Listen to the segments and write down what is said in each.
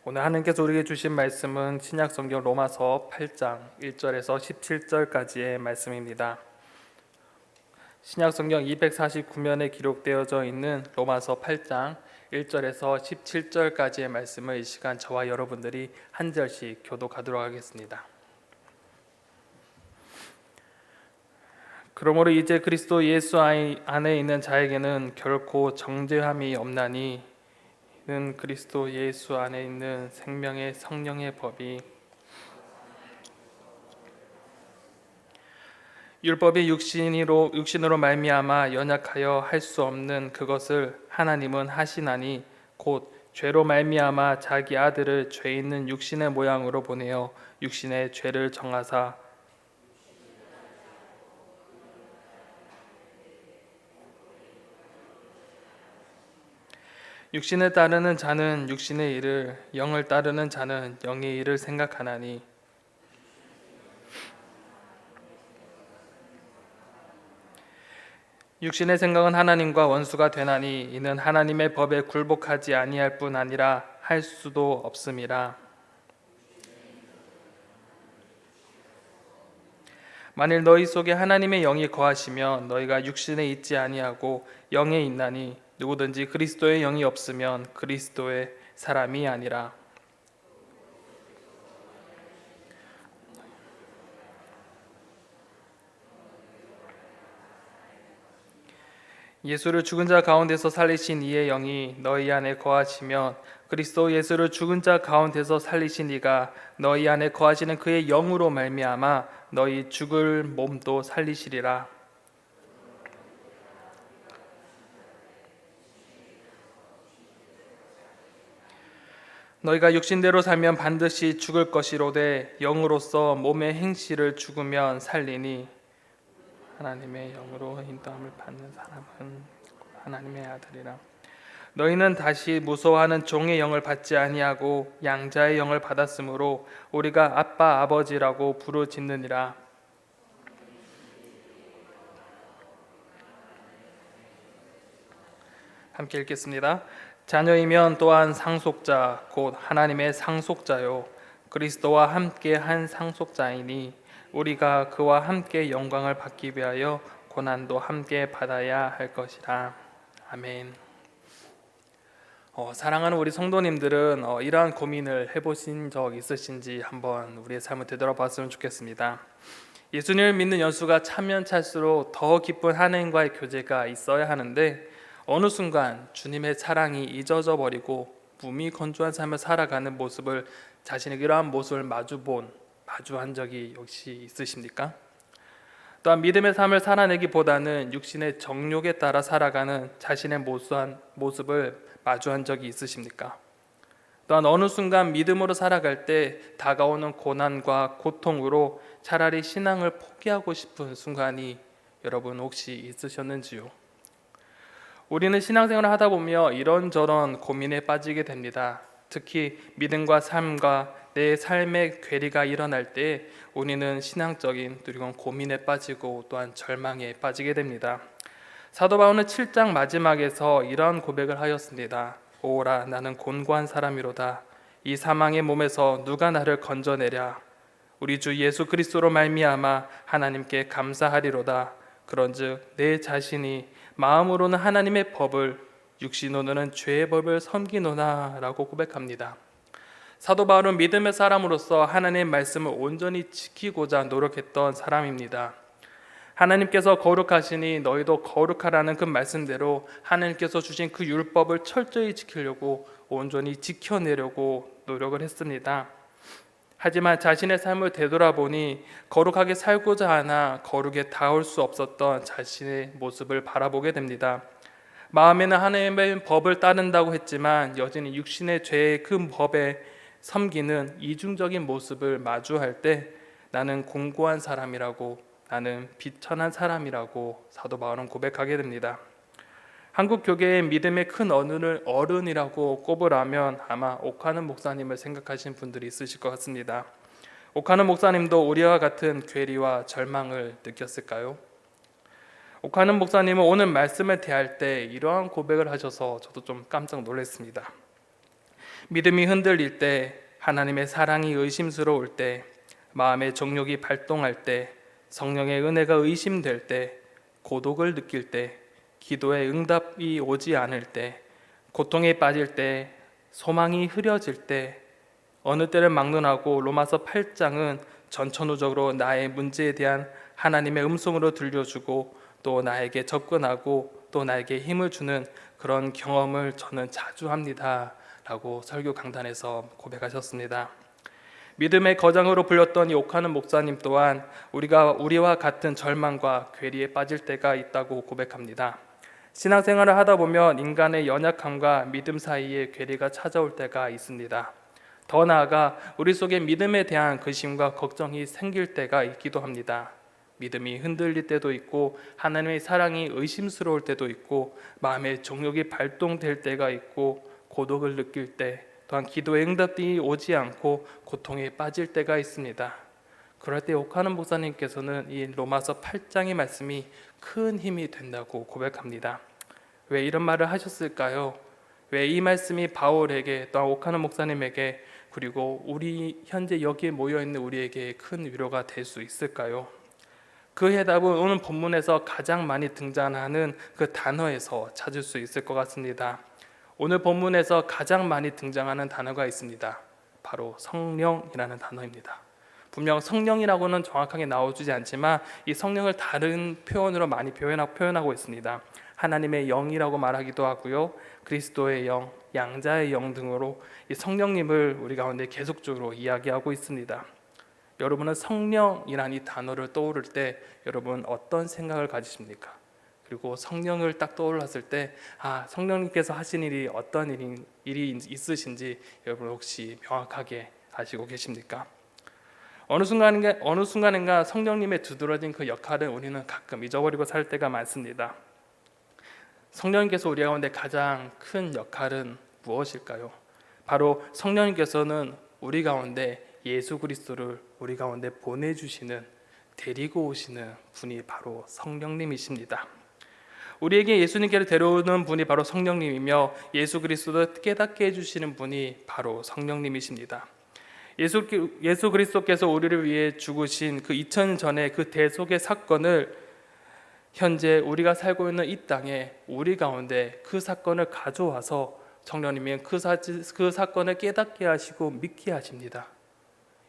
오늘 하나님께서 우리에게 주신 말씀은 신약성경 로마서 8장 1절에서 17절까지의 말씀입니다. 신약성경 249면에 기록되어져 있는 로마서 8장 1절에서 17절까지의 말씀을 이 시간 저와 여러분들이 한 절씩 교독하도록 하겠습니다. 그러므로 이제 그리스도 예수 안에 있는 자에게는 결코 정죄함이 없나니 는 그리스도 예수 안에 있는 생명의 성령의 법이 율법이 육신으로 말미암아 연약하여 할 수 없는 그것을 하나님은 하시나니 곧 죄로 말미암아 자기 아들을 죄 있는 육신의 모양으로 보내어 육신의 죄를 정하사 육신을 따르는 자는 육신의 일을, 영을 따르는 자는 영의 일을 생각하나니 육신의 생각은 하나님과 원수가 되나니 이는 하나님의 법에 굴복하지 아니할 뿐 아니라 할 수도 없음이라. 만일 너희 속에 하나님의 영이 거하시면 너희가 육신에 있지 아니하고 영에 있나니 누구든지 그리스도의 영이 없으면 그리스도의 사람이 아니라. 예수를 죽은 자 가운데서 살리신 이의 영이 너희 안에 거하시면 그리스도 예수를 죽은 자 가운데서 살리신 이가 너희 안에 거하시는 그의 영으로 말미암아 너희 죽을 몸도 살리시리라. 너희가 육신대로 살면 반드시 죽을 것이로되 영으로서 몸의 행실을 죽으면 살리니 하나님의 영으로 인도함을 받는 사람은 하나님의 아들이라. 너희는 다시 무서워하는 종의 영을 받지 아니하고 양자의 영을 받았으므로 우리가 아빠 아버지라고 부르짖느니라. 함께 읽겠습니다. 자녀이면 또한 상속자 곧 하나님의 상속자요 그리스도와 함께 한 상속자이니 우리가 그와 함께 영광을 받기 위하여 고난도 함께 받아야 할 것이라. 아멘. 사랑하는 우리 성도님들은 이러한 고민을 해보신 적 있으신지 한번 우리의 삶을 되돌아봤으면 좋겠습니다. 예수님을 믿는 연수가 차면 찰수록 더 깊은 하나님과의 교제가 있어야 하는데 어느 순간 주님의 사랑이 잊어져 버리고 무미 건조한 삶을 살아가는 모습을 자신에게 이러한 모습을 마주한 적이 혹시 있으십니까? 또한 믿음의 삶을 살아내기보다는 육신의 정욕에 따라 살아가는 자신의 모습을 마주한 적이 있으십니까? 또한 어느 순간 믿음으로 살아갈 때 다가오는 고난과 고통으로 차라리 신앙을 포기하고 싶은 순간이 여러분 혹시 있으셨는지요? 우리는 신앙생활을 하다 보며 이런저런 고민에 빠지게 됩니다. 특히 믿음과 삶과 내 삶의 괴리가 일어날 때 우리는 신앙적인 두려운 고민에 빠지고 또한 절망에 빠지게 됩니다. 사도 바울은 7장 마지막에서 이러한 고백을 하였습니다. 오라 나는 곤고한 사람이로다. 이 사망의 몸에서 누가 나를 건져내랴. 우리 주 예수 그리스도로 말미암아 하나님께 감사하리로다. 그런즉 내 자신이 마음으로는 하나님의 법을 육신으로는 죄의 법을 섬기노나 라고 고백합니다. 사도 바울은 믿음의 사람으로서 하나님의 말씀을 온전히 지키고자 노력했던 사람입니다. 하나님께서 거룩하시니 너희도 거룩하라는 그 말씀대로 하나님께서 주신 그 율법을 철저히 지키려고 온전히 지켜내려고 노력을 했습니다. 하지만 자신의 삶을 되돌아보니 거룩하게 살고자 하나 거룩에 닿을 수 없었던 자신의 모습을 바라보게 됩니다. 마음에는 하나님의 법을 따른다고 했지만 여전히 육신의 죄의 그 법에 섬기는 이중적인 모습을 마주할 때 나는 공고한 사람이라고, 나는 비천한 사람이라고 사도 바울은 고백하게 됩니다. 한국 교계의 믿음의 큰 어른이라고 꼽으라면 아마 옥하는 목사님을 생각하시는 분들이 있으실 것 같습니다. 옥하는 목사님도 우리와 같은 괴리와 절망을 느꼈을까요? 옥하는 목사님은 오늘 말씀을 대할 때 이러한 고백을 하셔서 저도 좀 깜짝 놀랐습니다. 믿음이 흔들릴 때, 하나님의 사랑이 의심스러울 때, 마음의 정욕이 발동할 때, 성령의 은혜가 의심될 때, 고독을 느낄 때, 기도의 응답이 오지 않을 때, 고통에 빠질 때, 소망이 흐려질 때, 어느 때를 막론하고 로마서 8장은 전천후적으로 나의 문제에 대한 하나님의 음성으로 들려주고 또 나에게 접근하고 또 나에게 힘을 주는 그런 경험을 저는 자주 합니다 라고 설교 강단에서 고백하셨습니다. 믿음의 거장으로 불렸던 이 옥하는 목사님 또한 우리와 같은 절망과 괴리에 빠질 때가 있다고 고백합니다. 신앙생활을 하다 보면 인간의 연약함과 믿음 사이에 괴리가 찾아올 때가 있습니다. 더 나아가 우리 속에 믿음에 대한 근심과 걱정이 생길 때가 있기도 합니다. 믿음이 흔들릴 때도 있고 하나님의 사랑이 의심스러울 때도 있고 마음의 정욕이 발동될 때가 있고 고독을 느낄 때 또한 기도의 응답이 오지 않고 고통에 빠질 때가 있습니다. 그럴 때 옥하는 목사님께서는 이 로마서 8장의 말씀이 큰 힘이 된다고 고백합니다. 왜 이런 말을 하셨을까요? 왜 이 말씀이 바울에게 또한 옥하는 목사님에게 그리고 우리 현재 여기에 모여있는 우리에게 큰 위로가 될 수 있을까요? 그 해답은 오늘 본문에서 가장 많이 등장하는 그 단어에서 찾을 수 있을 것 같습니다. 오늘 본문에서 가장 많이 등장하는 단어가 있습니다. 바로 성령이라는 단어입니다. 분명 성령이라고는 정확하게 나와주지 않지만 이 성령을 다른 표현으로 많이 표현하고 있습니다. 하나님의 영이라고 말하기도 하고요, 그리스도의 영, 양자의 영 등으로 이 성령님을 우리 가운데 계속적으로 이야기하고 있습니다. 여러분은 성령이라는 이 단어를 떠오를 때 여러분 어떤 생각을 가지십니까? 그리고 성령을 딱 떠올랐을 때 성령님께서 하신 일이 어떤 일이 있으신지 여러분 혹시 명확하게 아시고 계십니까? 어느 순간인가 성령님의 두드러진 그 역할은 우리는 가끔 잊어버리고 살 때가 많습니다. 성령님께서 우리 가운데 가장 큰 역할은 무엇일까요? 바로 성령님께서는 우리 가운데 예수 그리스도를 우리 가운데 보내주시는, 데리고 오시는 분이 바로 성령님이십니다. 우리에게 예수님께를 데려오는 분이 바로 성령님이며 예수 그리스도를 깨닫게 해주시는 분이 바로 성령님이십니다. 예수 그리스도께서 우리를 위해 죽으신 그 2000년 전의 그 대속의 사건을 현재 우리가 살고 있는 이 땅에 우리 가운데 그 사건을 가져와서 성령님이 그 사건을 깨닫게 하시고 믿게 하십니다.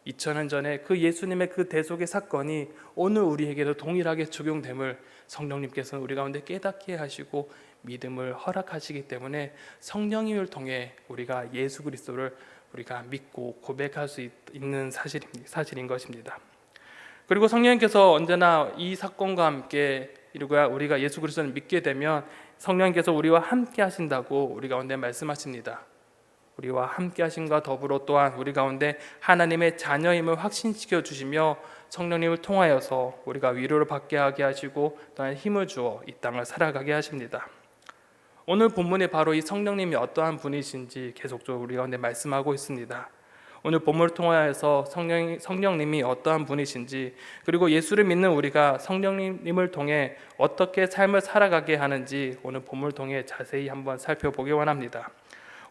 2000년 전에 그 예수님의 그 대속의 사건이 오늘 우리에게도 동일하게 적용됨을 성령님께서는 우리 가운데 깨닫게 하시고 믿음을 허락하시기 때문에 성령님을 통해 우리가 예수 그리스도를 우리가 믿고 고백할 수 있는 사실인 것입니다. 그리고 성령님께서 언제나 이 사건과 함께 우리가 예수 그리스도를 믿게 되면 성령님께서 우리와 함께 하신다고 우리 가운데 말씀하십니다. 우리와 함께 하심과 더불어 또한 우리 가운데 하나님의 자녀임을 확신시켜 주시며 성령님을 통하여서 우리가 위로를 받게 하게 하시고 또한 힘을 주어 이 땅을 살아가게 하십니다. 오늘 본문이 바로 이 성령님이 어떠한 분이신지 계속적으로 우리 가운데 말씀하고 있습니다. 오늘 본문을 통하여서 성령님이 어떠한 분이신지, 그리고 예수를 믿는 우리가 성령님을 통해 어떻게 삶을 살아가게 하는지 오늘 본문을 통해 자세히 한번 살펴보기 원합니다.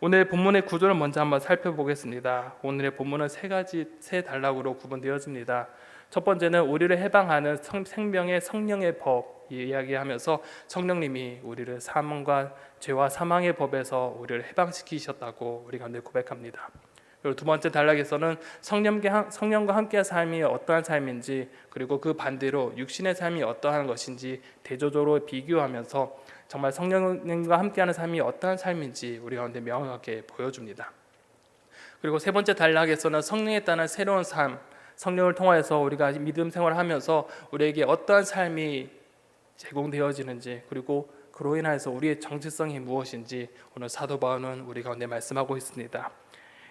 오늘 본문의 구조를 먼저 한번 살펴보겠습니다. 오늘의 본문은 세 단락으로 구분되어집니다. 첫 번째는 우리를 해방하는 생명의 성령의 법 이야기하면서 성령님이 우리를 죄와 사망의 법에서 우리를 해방시키셨다고 우리 가운데 고백합니다. 그리고 두 번째 단락에서는 성령과 함께한 삶이 어떠한 삶인지, 그리고 그 반대로 육신의 삶이 어떠한 것인지 대조적으로 비교하면서 정말 성령님과 함께하는 삶이 어떠한 삶인지 우리 가운데 명확하게 보여줍니다. 그리고 세 번째 단락에서는 성령에 따른 새로운 삶, 성령을 통하여서 우리가 믿음 생활을 하면서 우리에게 어떠한 삶이 제공되어지는지, 그리고 그로 인해서 우리의 정체성이 무엇인지 오늘 사도 바울은 우리 가운데 말씀하고 있습니다.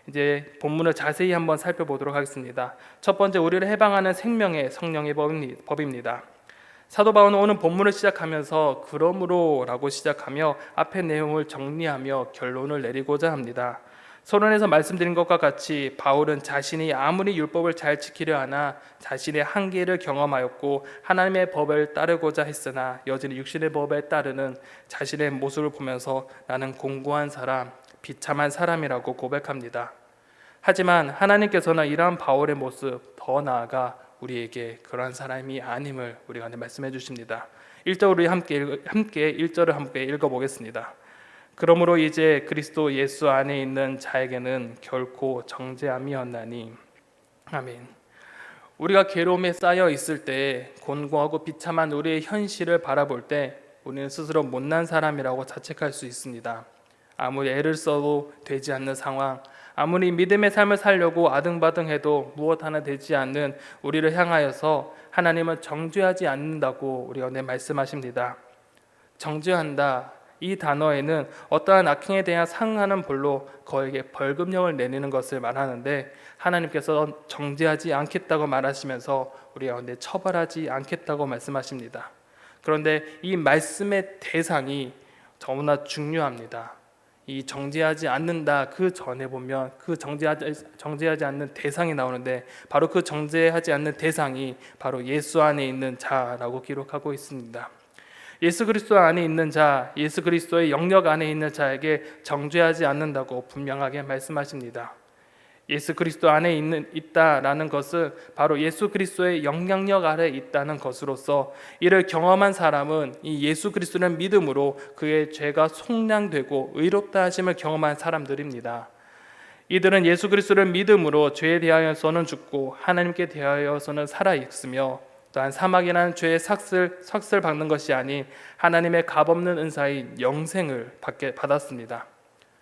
이제 본문을 자세히 한번 살펴보도록 하겠습니다. 첫 번째, 우리를 해방하는 생명의 성령의 법입니다. 사도 바울은 오늘 본문을 시작하면서 그러므로라고 시작하며 앞의 내용을 정리하며 결론을 내리고자 합니다. 서론에서 말씀드린 것과 같이 바울은 자신이 아무리 율법을 잘 지키려 하나 자신의 한계를 경험하였고 하나님의 법을 따르고자 했으나 여전히 육신의 법에 따르는 자신의 모습을 보면서 나는 공고한 사람, 비참한 사람이라고 고백합니다. 하지만 하나님께서는 이러한 바울의 모습, 더 나아가 우리에게 그러한 사람이 아님을 우리가 말씀해 주십니다. 1절 우리 함께 1절을 함께 읽어보겠습니다. 그러므로 이제 그리스도 예수 안에 있는 자에게는 결코 정죄함이 없나니. 아멘. 우리가 괴로움에 쌓여 있을 때, 곤고하고 비참한 우리의 현실을 바라볼 때 우리는 스스로 못난 사람이라고 자책할 수 있습니다. 아무리 애를 써도 되지 않는 상황, 아무리 믿음의 삶을 살려고 아등바등해도 무엇 하나 되지 않는 우리를 향하여서 하나님은 정죄하지 않는다고 우리가 말씀하십니다. 정죄한다, 이 단어에는 어떠한 악행에 대한 상하는 벌로 그에게 벌금형을 내리는 것을 말하는데, 하나님께서 정죄하지 않겠다고 말하시면서 우리 가운데 처벌하지 않겠다고 말씀하십니다. 그런데 이 말씀의 대상이 너무나 중요합니다. 이 정죄하지 않는다, 그 전에 보면 그 정죄하지 않는 대상이 나오는데, 바로 그 정죄하지 않는 대상이 바로 예수 안에 있는 자라고 기록하고 있습니다. 예수 그리스도 안에 있는 자, 예수 그리스도의 영역 안에 있는 자에게 정죄하지 않는다고 분명하게 말씀하십니다. 예수 그리스도 안에 있다라는 것은 바로 예수 그리스도의 영향력 아래 있다는 것으로서, 이를 경험한 사람은 이 예수 그리스도를 믿음으로 그의 죄가 속량되고 의롭다 하심을 경험한 사람들입니다. 이들은 예수 그리스도를 믿음으로 죄에 대하여서는 죽고 하나님께 대하여서는 살아 있으며, 또한 사막이라는 죄의 삭슬 받는 것이 아닌 하나님의 값없는 은사인 영생을 받았습니다.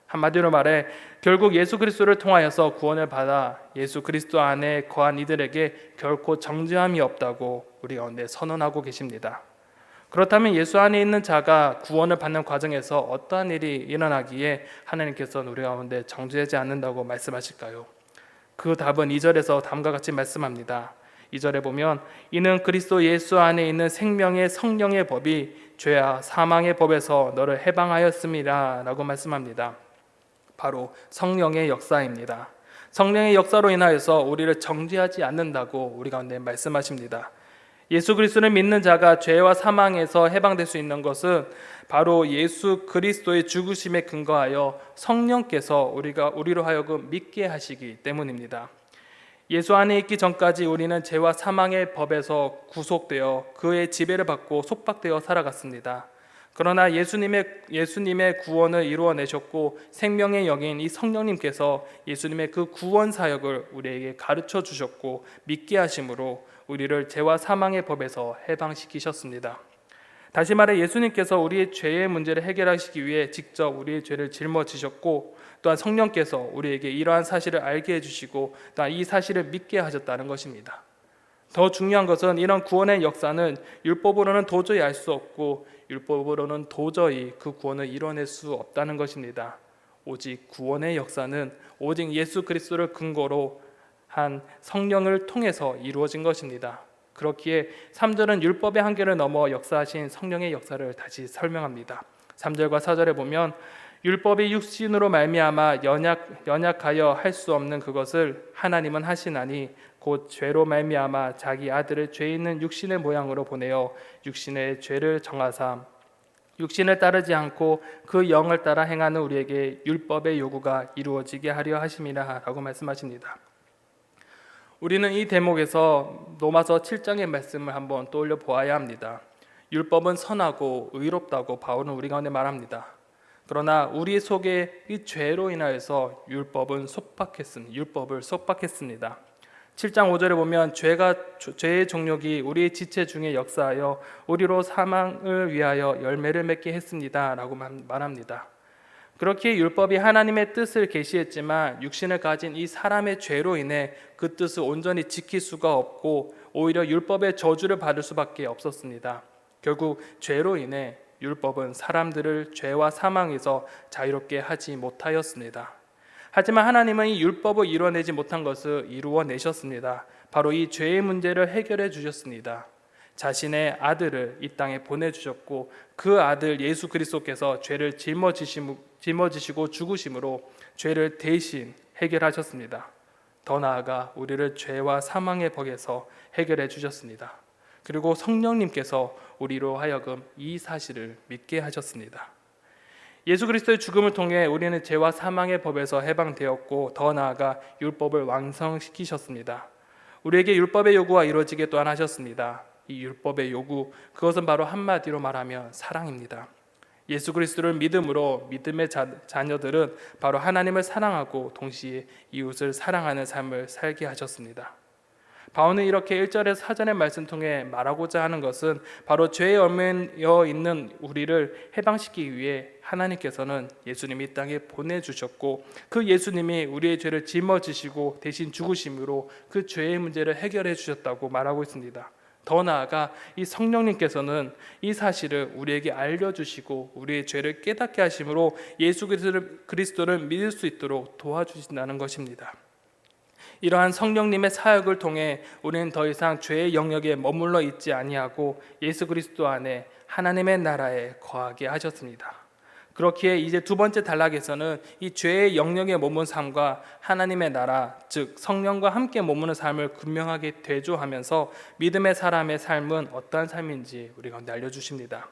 한마디로 말해 결국 예수 그리스도를 통하여서 구원을 받아 예수 그리스도 안에 거한 이들에게 결코 정죄함이 없다고 우리 가운데 선언하고 계십니다. 그렇다면 예수 안에 있는 자가 구원을 받는 과정에서 어떠한 일이 일어나기에 하나님께서는 우리 가운데 정죄하지 않는다고 말씀하실까요? 그 답은 2절에서 다음과 같이 말씀합니다. 2절에 보면 이는 그리스도 예수 안에 있는 생명의 성령의 법이 죄와 사망의 법에서 너를 해방하였음이라 라고 말씀합니다. 바로 성령의 역사입니다. 성령의 역사로 인하여서 우리를 정죄하지 않는다고 우리 가운데 말씀하십니다. 예수 그리스도를 믿는 자가 죄와 사망에서 해방될 수 있는 것은 바로 예수 그리스도의 죽으심에 근거하여 성령께서 우리로 하여금 믿게 하시기 때문입니다. 예수 안에 있기 전까지 우리는 죄와 사망의 법에서 구속되어 그의 지배를 받고 속박되어 살아갔습니다. 그러나 예수님의 구원을 이루어내셨고 생명의 영인 이 성령님께서 예수님의 그 구원 사역을 우리에게 가르쳐 주셨고 믿게 하심으로 우리를 죄와 사망의 법에서 해방시키셨습니다. 다시 말해 예수님께서 우리의 죄의 문제를 해결하시기 위해 직접 우리의 죄를 짊어지셨고, 또한 성령께서 우리에게 이러한 사실을 알게 해주시고 또한 이 사실을 믿게 하셨다는 것입니다. 더 중요한 것은 이런 구원의 역사는 율법으로는 도저히 알 수 없고 율법으로는 도저히 그 구원을 이뤄낼 수 없다는 것입니다. 오직 구원의 역사는 오직 예수 그리스도를 근거로 한 성령을 통해서 이루어진 것입니다. 그렇기에 3절은 율법의 한계를 넘어 역사하신 성령의 역사를 다시 설명합니다. 3절과 4절에 보면 율법이 육신으로 말미암아 연약하여 할 수 없는 그것을 하나님은 하시나니 곧 죄로 말미암아 자기 아들을 죄 있는 육신의 모양으로 보내어 육신의 죄를 정하사 육신을 따르지 않고 그 영을 따라 행하는 우리에게 율법의 요구가 이루어지게 하려 하심이라 라고 말씀하십니다. 우리는 이 대목에서 로마서 7장의 말씀을 한번 떠올려 보아야 합니다. 율법은 선하고 의롭다고 바울은 우리 가운데 말합니다. 그러나 우리 속에 이 죄로 인하여서 율법을 속박했습니다. 7장 5절에 보면 죄의 종력이 우리의 지체 중에 역사하여 우리로 사망을 위하여 열매를 맺게 했습니다 라고 말합니다. 그렇게 율법이 하나님의 뜻을 계시했지만 육신을 가진 이 사람의 죄로 인해 그 뜻을 온전히 지킬 수가 없고 오히려 율법의 저주를 받을 수밖에 없었습니다. 결국 죄로 인해 율법은 사람들을 죄와 사망에서 자유롭게 하지 못하였습니다. 하지만 하나님은 이 율법을 이루어내지 못한 것을 이루어내셨습니다. 바로 이 죄의 문제를 해결해 주셨습니다. 자신의 아들을 이 땅에 보내주셨고 그 아들 예수 그리스도께서 죄를 짊어지시고 죽으심으로 죄를 대신 해결하셨습니다. 더 나아가 우리를 죄와 사망의 법에서 해결해 주셨습니다. 그리고 성령님께서 우리로 하여금 이 사실을 믿게 하셨습니다. 예수 그리스도의 죽음을 통해 우리는 죄와 사망의 법에서 해방되었고 더 나아가 율법을 완성시키셨습니다. 우리에게 율법의 요구가 이루어지게 또한 하셨습니다. 이 율법의 요구, 그것은 바로 한마디로 말하면 사랑입니다. 예수 그리스도를 믿음으로 믿음의 자녀들은 바로 하나님을 사랑하고 동시에 이웃을 사랑하는 삶을 살게 하셨습니다. 바울은 이렇게 1절에서 4절의 말씀 통해 말하고자 하는 것은 바로 죄에 얽매여 있는 우리를 해방시키기 위해 하나님께서는 예수님이 이 땅에 보내주셨고 그 예수님이 우리의 죄를 짊어지시고 대신 죽으심으로 그 죄의 문제를 해결해 주셨다고 말하고 있습니다. 더 나아가 이 성령님께서는 이 사실을 우리에게 알려주시고 우리의 죄를 깨닫게 하심으로 예수 그리스도를 믿을 수 있도록 도와주신다는 것입니다. 이러한 성령님의 사역을 통해 우리는 더 이상 죄의 영역에 머물러 있지 아니하고 예수 그리스도 안에 하나님의 나라에 거하게 하셨습니다. 그렇기에 이제 두 번째 단락에서는 이 죄의 영역에 머문 삶과 하나님의 나라, 즉 성령과 함께 머무는 삶을 분명하게 대조하면서 믿음의 사람의 삶은 어떠한 삶인지 우리 가운데 알려주십니다.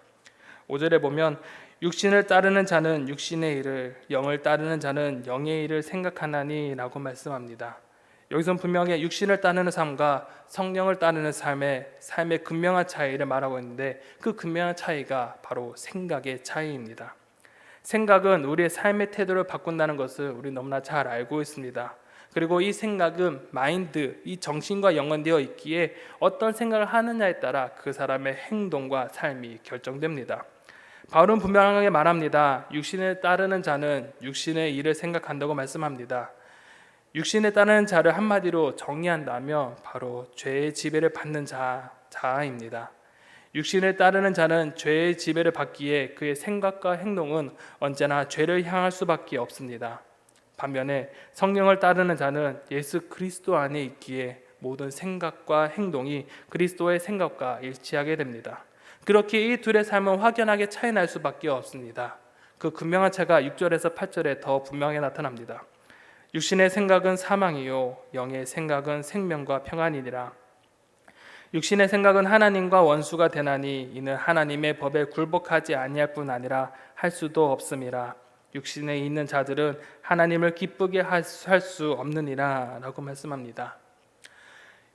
5절에 보면 육신을 따르는 자는 육신의 일을, 영을 따르는 자는 영의 일을 생각하나니 라고 말씀합니다. 여기서 분명히 육신을 따르는 삶과 성령을 따르는 삶의 극명한 차이를 말하고 있는데 그 극명한 차이가 바로 생각의 차이입니다. 생각은 우리의 삶의 태도를 바꾼다는 것을 우리 너무나 잘 알고 있습니다. 그리고 이 생각은 마인드, 이 정신과 연관되어 있기에 어떤 생각을 하느냐에 따라 그 사람의 행동과 삶이 결정됩니다. 바울은 분명하게 말합니다. 육신을 따르는 자는 육신의 일을 생각한다고 말씀합니다. 육신에 따르는 자를 한마디로 정의한다면 바로 죄의 지배를 받는 자입니다. 육신을 따르는 자는 죄의 지배를 받기에 그의 생각과 행동은 언제나 죄를 향할 수밖에 없습니다. 반면에 성령을 따르는 자는 예수 그리스도 안에 있기에 모든 생각과 행동이 그리스도의 생각과 일치하게 됩니다. 그렇게 이 둘의 삶은 확연하게 차이 날 수밖에 없습니다. 그 분명한 차이가 6절에서 8절에 더 분명히 나타납니다. 육신의 생각은 사망이요 영의 생각은 생명과 평안이니라. 육신의 생각은 하나님과 원수가 되나니 이는 하나님의 법에 굴복하지 아니할 뿐 아니라 할 수도 없음이라. 육신에 있는 자들은 하나님을 기쁘게 할 수 없느니라 라고 말씀합니다.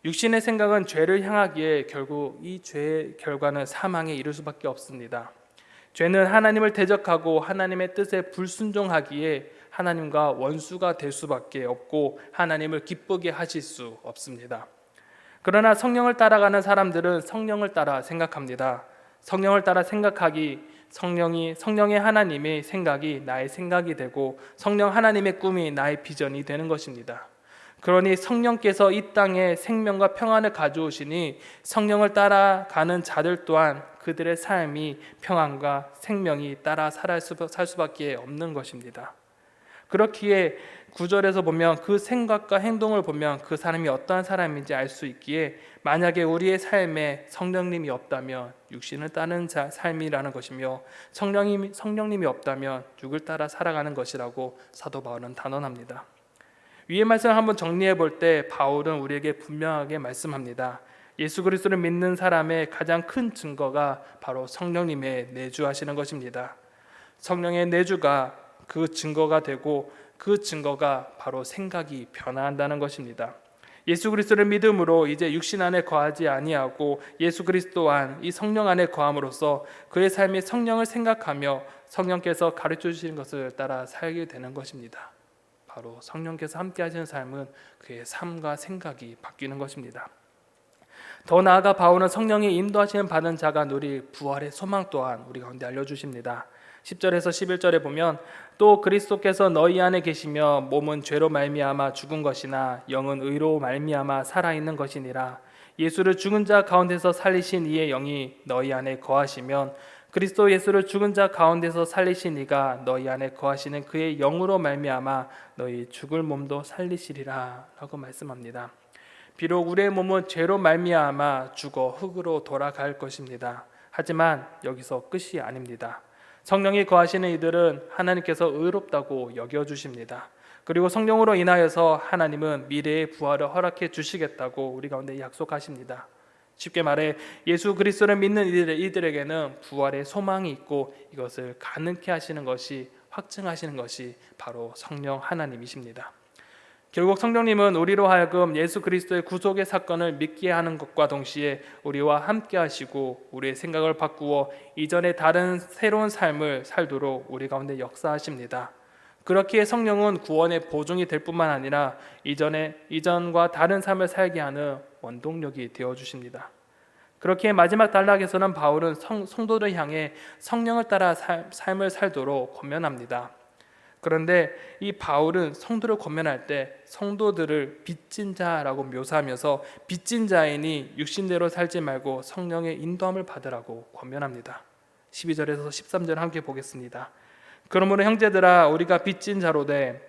육신의 생각은 죄를 향하기에 결국 이 죄의 결과는 사망에 이를 수밖에 없습니다. 죄는 하나님을 대적하고 하나님의 뜻에 불순종하기에 하나님과 원수가 될 수밖에 없고 하나님을 기쁘게 하실 수 없습니다. 그러나 성령을 따라가는 사람들은 성령을 따라 생각합니다. 성령을 따라 생각하기, 성령의 하나님의 생각이 나의 생각이 되고 성령 하나님의 꿈이 나의 비전이 되는 것입니다. 그러니 성령께서 이 땅에 생명과 평안을 가져오시니 성령을 따라가는 자들 또한 그들의 삶이 평안과 생명이 따라 살 수밖에 없는 것입니다. 그렇기에 9절에서 보면 그 생각과 행동을 보면 그 사람이 어떠한 사람인지 알 수 있기에 만약에 우리의 삶에 성령님이 없다면 육신을 따르는 삶이라는 것이며 성령님이 없다면 육을 따라 살아가는 것이라고 사도 바울은 단언합니다. 위의 말씀을 한번 정리해 볼 때 바울은 우리에게 분명하게 말씀합니다. 예수 그리스도를 믿는 사람의 가장 큰 증거가 바로 성령님의 내주하시는 것입니다. 성령의 내주가 그 증거가 되고 그 증거가 바로 생각이 변화한다는 것입니다. 예수 그리스도를 믿음으로 이제 육신 안에 거하지 아니하고 예수 그리스도 안, 이 성령 안에 거함으로써 그의 삶이 성령을 생각하며 성령께서 가르쳐 주시는 것을 따라 살게 되는 것입니다. 바로 성령께서 함께 하시는 삶은 그의 삶과 생각이 바뀌는 것입니다. 더 나아가 바울은 성령이 인도하시는 받은 자가 누릴 부활의 소망 또한 우리 가운데 알려주십니다. 10절에서 11절에 보면 또 그리스도께서 너희 안에 계시며 몸은 죄로 말미암아 죽은 것이나 영은 의로 말미암아 살아있는 것이니라. 예수를 죽은 자 가운데서 살리신 이의 영이 너희 안에 거하시면 그리스도 예수를 죽은 자 가운데서 살리신 이가 너희 안에 거하시는 그의 영으로 말미암아 너희 죽을 몸도 살리시리라 라고 말씀합니다. 비록 우리의 몸은 죄로 말미암아 죽어 흙으로 돌아갈 것입니다. 하지만 여기서 끝이 아닙니다. 성령이 거하시는 이들은 하나님께서 의롭다고 여겨주십니다. 그리고 성령으로 인하여서 하나님은 미래의 부활을 허락해 주시겠다고 우리 가운데 약속하십니다. 쉽게 말해 예수 그리스도를 믿는 이들에게는 부활의 소망이 있고 이것을 가능케 하시는 것이, 확증하시는 것이 바로 성령 하나님이십니다. 결국 성령님은 우리로 하여금 예수 그리스도의 구속의 사건을 믿게 하는 것과 동시에 우리와 함께 하시고 우리의 생각을 바꾸어 이전의 다른 새로운 삶을 살도록 우리 가운데 역사하십니다. 그렇기에 성령은 구원의 보증이 될 뿐만 아니라 이전과 다른 삶을 살게 하는 원동력이 되어 주십니다. 그렇기에 마지막 단락에서는 바울은 성도를 향해 성령을 따라 삶을 살도록 권면합니다. 그런데 이 바울은 성도를 권면할 때 성도들을 빚진 자라고 묘사하면서 빚진 자이니 육신대로 살지 말고 성령의 인도함을 받으라고 권면합니다. 12절에서 13절 함께 보겠습니다. 그러므로 형제들아, 우리가 빚진 자로되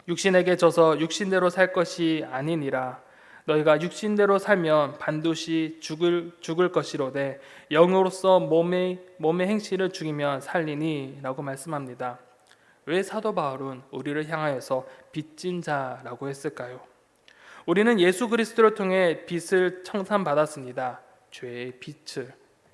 육신에게 져서 육신대로 살 것이 아니니라. 너희가 육신대로 살면 반드시 죽을 것이로되 영으로서 몸의 행실을 죽이면 살리니 라고 말씀합니다. 왜 사도 바울은 우리를 향하여서 빚진 자라고 했을까요? 우리는 예수 그리스도를 통해 빚을 청산받았습니다. 죄의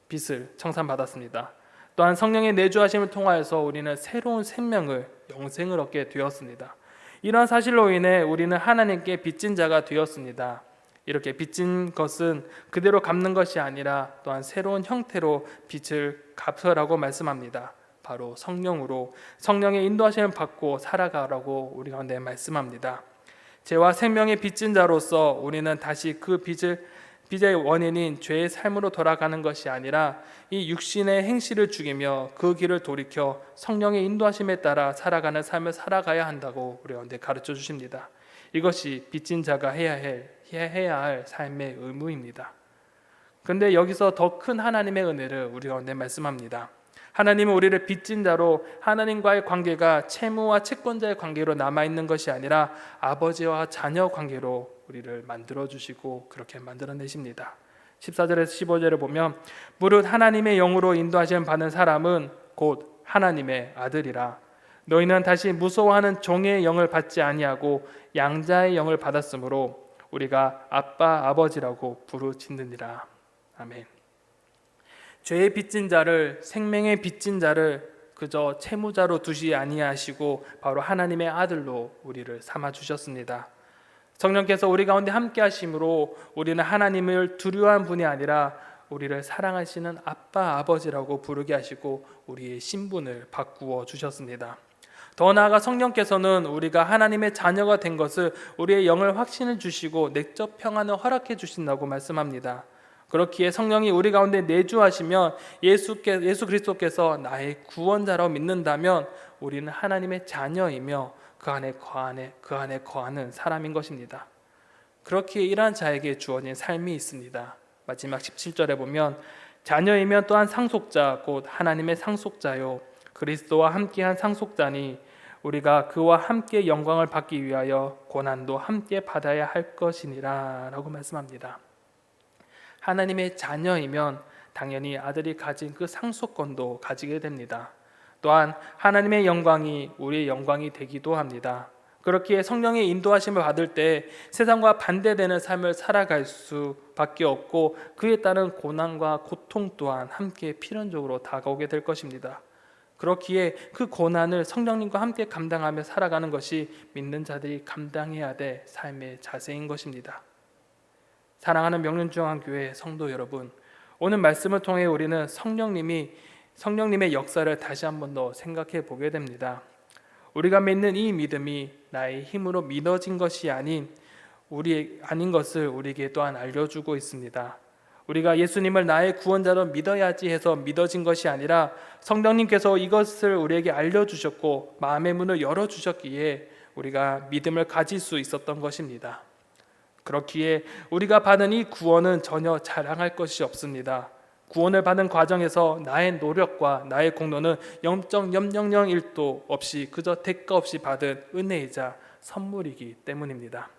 빚을 청산받았습니다. 또한 성령의 내주하심을 통하여서 우리는 새로운 생명을, 영생을 얻게 되었습니다. 이러한 사실로 인해 우리는 하나님께 빚진 자가 되었습니다. 이렇게 빚진 것은 그대로 갚는 것이 아니라 또한 새로운 형태로 빚을 갚으라고 말씀합니다. 바로 성령으로, 성령의 인도하심을 받고 살아가라고 우리 가운데 말씀합니다. 죄와 생명의 빚진 자로서 우리는 다시 그 빚의 원인인 죄의 삶으로 돌아가는 것이 아니라 이 육신의 행실을 죽이며 그 길을 돌이켜 성령의 인도하심에 따라 살아가는 삶을 살아가야 한다고 우리 가운데 가르쳐 주십니다. 이것이 빚진 자가 해야 할 삶의 의무입니다. 그런데 여기서 더 큰 하나님의 은혜를 우리 가운데 말씀합니다. 하나님은 우리를 빚진 자로, 하나님과의 관계가 채무와 채권자의 관계로 남아있는 것이 아니라 아버지와 자녀 관계로 우리를 만들어주시고 그렇게 만들어내십니다. 14절에서 15절을 보면 무릇 하나님의 영으로 인도하심 받는 사람은 곧 하나님의 아들이라. 너희는 다시 무서워하는 종의 영을 받지 아니하고 양자의 영을 받았으므로 우리가 아빠 아버지라고 부르짖느니라. 아멘. 죄의 빚진 자를, 생명의 빚진 자를 그저 채무자로 두지 아니하시고 바로 하나님의 아들로 우리를 삼아 주셨습니다. 성령께서 우리 가운데 함께 하심으로 우리는 하나님을 두려워한 분이 아니라 우리를 사랑하시는 아빠 아버지라고 부르게 하시고 우리의 신분을 바꾸어 주셨습니다. 더 나아가 성령께서는 우리가 하나님의 자녀가 된 것을, 우리의 영을 확신해 주시고 내적 평안을 허락해 주신다고 말씀합니다. 그렇기에 성령이 우리 가운데 내주하시면 예수 그리스도께서 나의 구원자라고 믿는다면 우리는 하나님의 자녀이며 그 안에 거하는 사람인 것입니다. 그렇기에 이러한 자에게 주어진 삶이 있습니다. 마지막 17절에 보면 자녀이면 또한 상속자 곧 하나님의 상속자요 그리스도와 함께한 상속자니 우리가 그와 함께 영광을 받기 위하여 고난도 함께 받아야 할 것이니라 라고 말씀합니다. 하나님의 자녀이면 당연히 아들이 가진 그 상속권도 가지게 됩니다. 또한 하나님의 영광이 우리의 영광이 되기도 합니다. 그렇기에 성령의 인도하심을 받을 때 세상과 반대되는 삶을 살아갈 수밖에 없고 그에 따른 고난과 고통 또한 함께 필연적으로 다가오게 될 것입니다. 그렇기에 그 고난을 성령님과 함께 감당하며 살아가는 것이 믿는 자들이 감당해야 될 삶의 자세인 것입니다. 사랑하는 명륜중앙교회 성도 여러분, 오늘 말씀을 통해 우리는 성령님의 역사를 다시 한 번 더 생각해 보게 됩니다. 우리가 믿는 이 믿음이 나의 힘으로 믿어진 것이 아닌 것을 우리에게 또한 알려주고 있습니다. 우리가 예수님을 나의 구원자로 믿어야지 해서 믿어진 것이 아니라 성령님께서 이것을 우리에게 알려주셨고 마음의 문을 열어주셨기에 우리가 믿음을 가질 수 있었던 것입니다. 그렇기에 우리가 받은 이 구원은 전혀 자랑할 것이 없습니다. 구원을 받은 과정에서 나의 노력과 나의 공로는 0.0001도 없이 그저 대가 없이 받은 은혜이자 선물이기 때문입니다.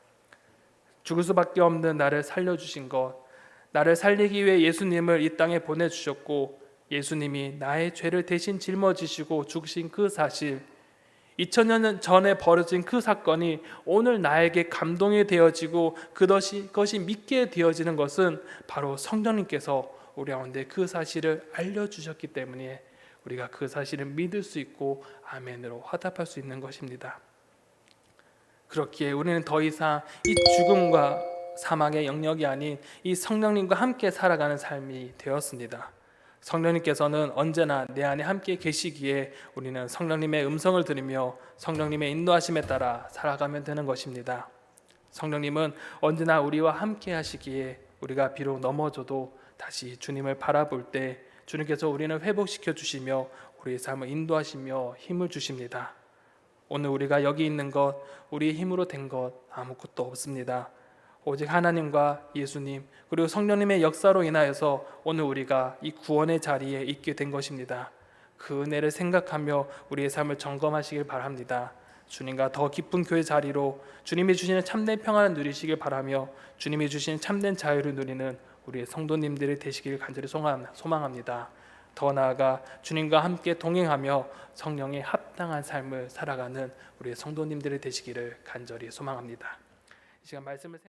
죽을 수밖에 없는 나를 살려주신 것, 나를 살리기 위해 예수님을 이 땅에 보내주셨고 예수님이 나의 죄를 대신 짊어지시고 죽으신 그 사실, 2000년 전에 벌어진 그 사건이 오늘 나에게 감동이 되어지고 그것이 믿게 되어지는 것은 바로 성령님께서 우리 가운데 그 사실을 알려주셨기 때문에 우리가 그 사실을 믿을 수 있고 아멘으로 화답할 수 있는 것입니다. 그렇기에 우리는 더 이상 이 죽음과 사망의 영역이 아닌 이 성령님과 함께 살아가는 삶이 되었습니다. 성령님께서는 언제나 내 안에 함께 계시기에 우리는 성령님의 음성을 들으며 성령님의 인도하심에 따라 살아가면 되는 것입니다. 성령님은 언제나 우리와 함께 하시기에 우리가 비록 넘어져도 다시 주님을 바라볼 때 주님께서 우리는 회복시켜 주시며 우리의 삶을 인도하시며 힘을 주십니다. 오늘 우리가 여기 있는 것, 우리의 힘으로 된 것 아무것도 없습니다. 오직 하나님과 예수님 그리고 성령님의 역사로 인하여서 오늘 우리가 이 구원의 자리에 있게 된 것입니다. 그 은혜를 생각하며 우리의 삶을 점검하시길 바랍니다. 주님과 더 깊은 교회 자리로 주님이 주시는 참된 평안을 누리시길 바라며 주님이 주시는 참된 자유를 누리는 우리의 성도님들이 되시길 간절히 소망합니다. 더 나아가 주님과 함께 동행하며 성령에 합당한 삶을 살아가는 우리의 성도님들이 되시기를 간절히 소망합니다. 이 시간 말씀을